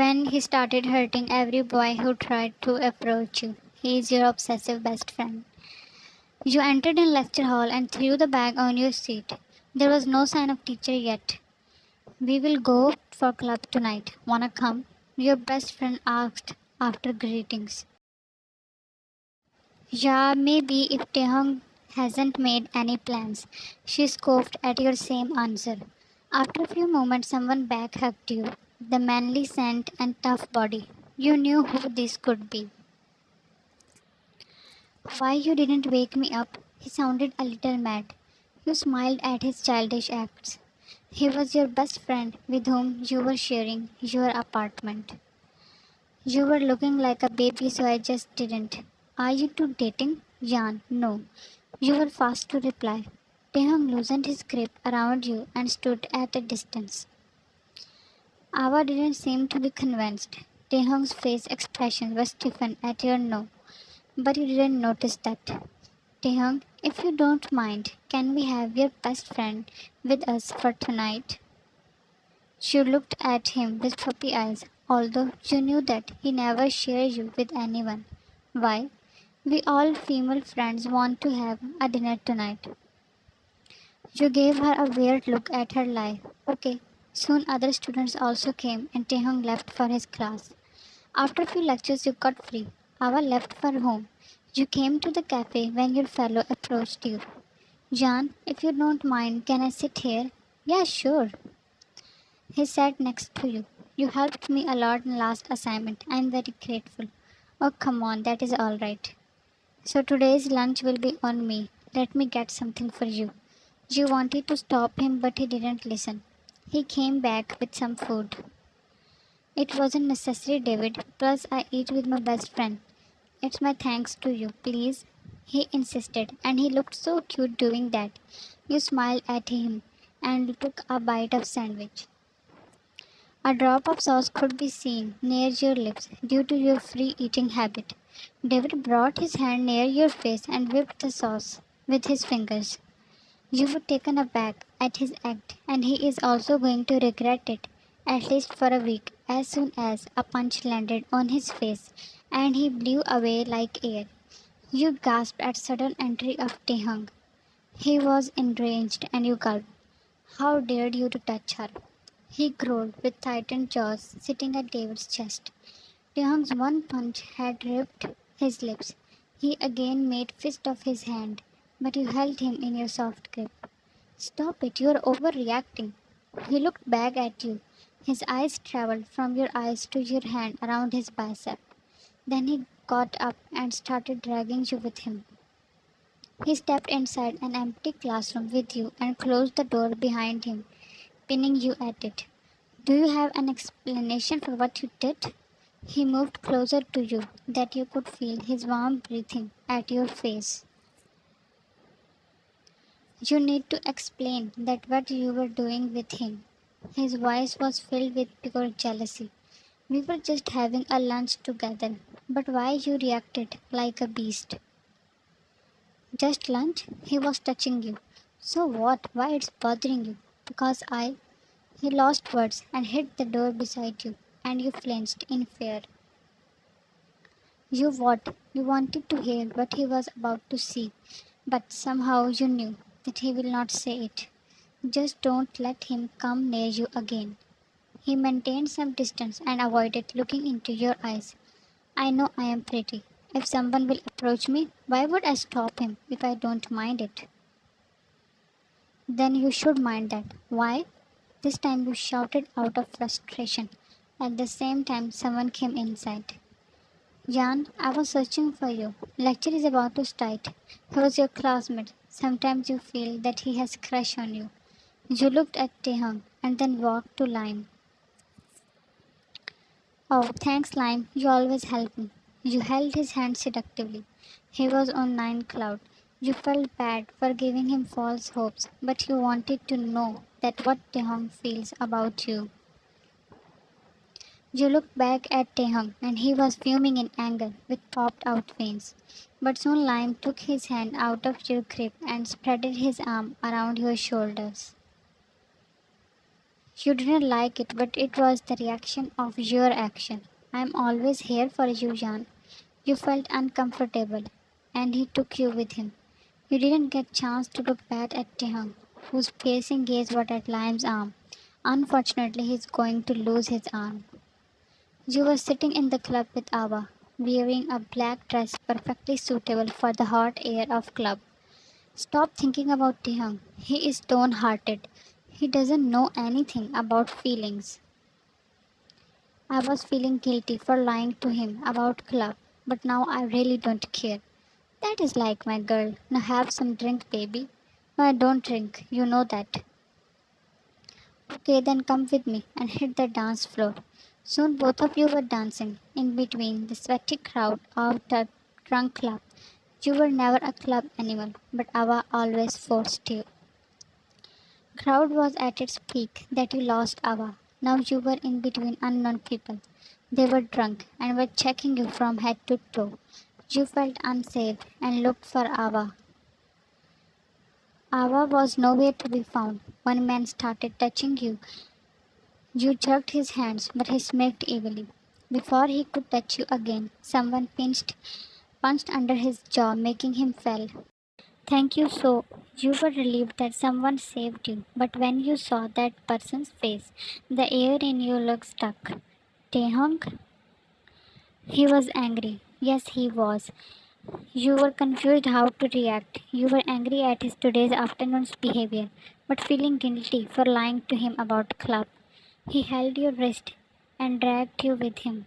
When he started hurting every boy who tried to approach you. He is your obsessive best friend. You entered in lecture hall and threw the bag on your seat. There was no sign of teacher yet. We will go for club tonight. Wanna come? Your best friend asked after greetings. Yeah, maybe if Taehyung hasn't made any plans. She scoffed at your same answer. After a few moments, someone back hugged you. The manly scent and tough body. You knew who this could be. Why you didn't wake me up? He sounded a little mad. You smiled at his childish acts. He was your best friend with whom you were sharing your apartment. You were looking like a baby, so I just didn't. Are you two dating? Jan, no. You were fast to reply. Taehyung loosened his grip around you and stood at a distance. Ava didn't seem to be convinced. Taehyung's face expression was stiffened at your no, but you didn't notice that. Taehyung, if you don't mind, can we have your best friend with us for tonight? She looked at him with puppy eyes, although you knew that he never shared you with anyone. Why? We all female friends want to have a dinner tonight. You gave her a weird look at her lie. Okay. Soon other students also came and Taehyung left for his class. After a few lectures you got free. Ava left for home. You came to the cafe when your fellow approached you. Jan, if you don't mind, can I sit here? Yeah, sure. He sat next to you. You helped me a lot in last assignment. I'm very grateful. Oh, come on, that is all right. So today's lunch will be on me. Let me get something for you. You wanted to stop him, but he didn't listen. He came back with some food. It wasn't necessary, David. Plus, I eat with my best friend. It's my thanks to you, please. He insisted, and he looked so cute doing that. You smiled at him and took a bite of sandwich. A drop of sauce could be seen near your lips due to your free eating habit. David brought his hand near your face and whipped the sauce with his fingers. You were taken aback at his act, and he is also going to regret it, at least for a week, as soon as a punch landed on his face and he blew away like air. You gasped at sudden entry of Taehyung. He was enraged and you gulped. How dared you to touch her? He growled with tightened jaws, sitting at David's chest. Taehyung's one punch had ripped his lips. He again made fist of his hand, but you held him in your soft grip. Stop it, you are overreacting. He looked back at you. His eyes traveled from your eyes to your hand around his bicep. Then he got up and started dragging you with him. He stepped inside an empty classroom with you and closed the door behind him, pinning you at it. Do you have an explanation for what you did? He moved closer to you, that you could feel his warm breathing at your face. You need to explain that what you were doing with him. His voice was filled with pure jealousy. We were just having a lunch together, but why you reacted like a beast? Just lunch? He was touching you. So what? Why it's bothering you? Because I. He lost words and hit the door beside you, and you flinched in fear. You what? You wanted to hear what he was about to see, but somehow you knew that he will not say it. Just don't let him come near you again. He maintained some distance and avoided looking into your eyes. I know I am pretty. If someone will approach me, why would I stop him if I don't mind it? Then you should mind that. Why? This time you shouted out of frustration. At the same time, someone came inside. Jan, I was searching for you. Lecture is about to start. He was your classmate. Sometimes you feel that he has crush on you. You looked at Taehyung and then walked to Lime. Oh, thanks, Lime. You always help me. You held his hand seductively. He was on nine cloud. You felt bad for giving him false hopes, but you wanted to know that what Taehyung feels about you. You looked back at Taehyung, and he was fuming in anger with popped out veins. But soon Lime took his hand out of your grip and spreaded his arm around your shoulders. You didn't like it, but it was the reaction of your action. I'm always here for you, Jan. You felt uncomfortable, and he took you with him. You didn't get chance to look back at Taehyung, whose piercing gaze was at Liam's arm. Unfortunately, he's going to lose his arm. You were sitting in the club with Ava, wearing a black dress perfectly suitable for the hot air of club. Stop thinking about Taehyung. He is stone-hearted. He doesn't know anything about feelings. I was feeling guilty for lying to him about club, but now I really don't care. That is like my girl. Now have some drink, baby. No, I don't drink. You know that. Okay, then come with me and hit the dance floor. Soon both of you were dancing in between the sweaty crowd of the drunk club. You were never a club animal, but Ava always forced you. Crowd was at its peak that you lost Ava. Now you were in between unknown people. They were drunk and were checking you from head to toe. You felt unsafe and looked for Ava. Ava was nowhere to be found. One man started touching you. You jerked his hands, but he smirked evilly. Before he could touch you again, someone punched under his jaw, making him fall. Thank you so. You were relieved that someone saved you, but when you saw that person's face, the air in you looked stuck. Taehyung? He was angry. Yes, he was. You were confused how to react. You were angry at his today's afternoon's behavior, but feeling guilty for lying to him about club. He held your wrist and dragged you with him.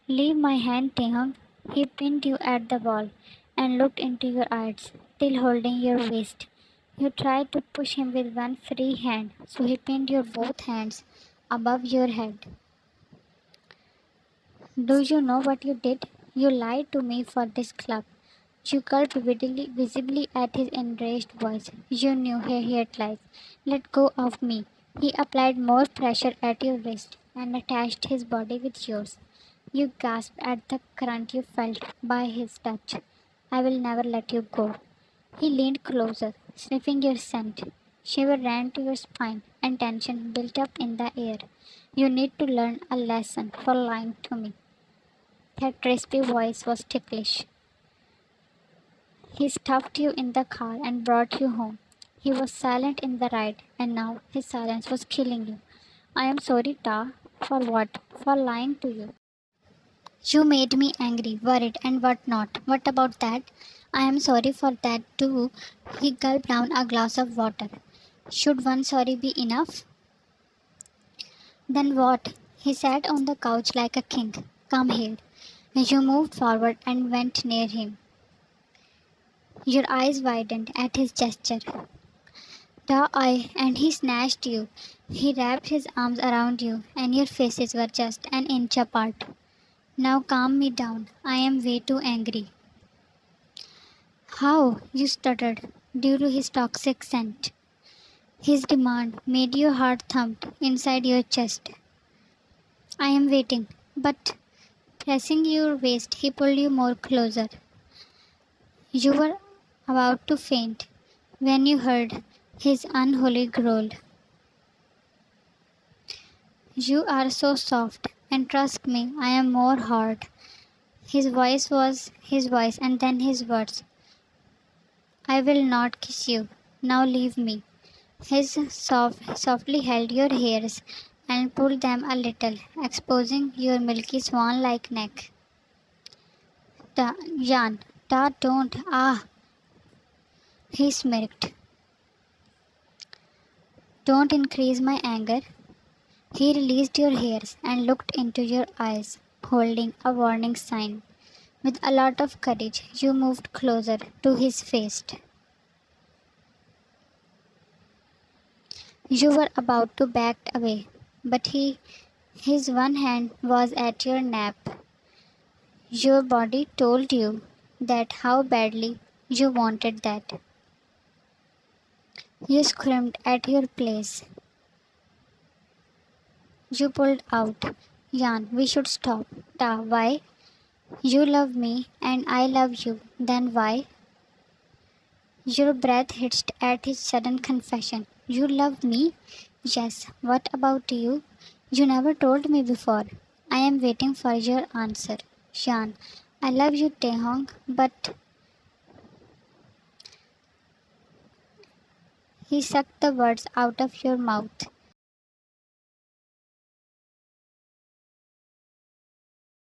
Leave my hand, Taehyung. He pinned you at the wall and looked into your eyes, still holding your waist. You tried to push him with one free hand, so he pinned your both hands above your head. Do you know what you did? You lied to me for this club. You gulped visibly at his enraged voice. You knew he had lies. Let go of me. He applied more pressure at your wrist and attached his body with yours. You gasped at the current you felt by his touch. I will never let you go. He leaned closer, sniffing your scent. Shiver ran to your spine, and tension built up in the air. You need to learn a lesson for lying to me. That crispy voice was ticklish. He stuffed you in the car and brought you home. He was silent in the ride, and now his silence was killing you. I am sorry, Ta. For what? For lying to you. You made me angry, worried, and what not. What about that? I am sorry for that too. He gulped down a glass of water. Should one sorry be enough? Then what? He sat on the couch like a king. Come here. You moved forward and went near him. Your eyes widened at his gesture. And he snatched you. He wrapped his arms around you, and your faces were just an inch apart. Now calm me down. I am way too angry. How? You stuttered, due to his toxic scent. His demand made your heart thump inside your chest. I am waiting, but pressing your waist, he pulled you more closer. You were about to faint when you heard his unholy growl. You are so soft, and trust me, I am more hard. His voice was his voice, and then his words. I will not kiss you. Now leave me. Softly held your hairs and pulled them a little, exposing your milky swan-like neck. Jan, don't. Ah, he smirked. Don't increase my anger. He released your hairs and looked into your eyes, holding a warning sign. With a lot of courage, you moved closer to his face. You were about to back away, but his one hand was at your nape. Your body told you that how badly you wanted that. You screamed at your place. You pulled out. Jan, we should stop. Why? You love me and I love you. Then why? Your breath hissed at his sudden confession. You love me? Yes, what about you? You never told me before. I am waiting for your answer. Shan, I love you, Taehyung, but he sucked the words out of your mouth.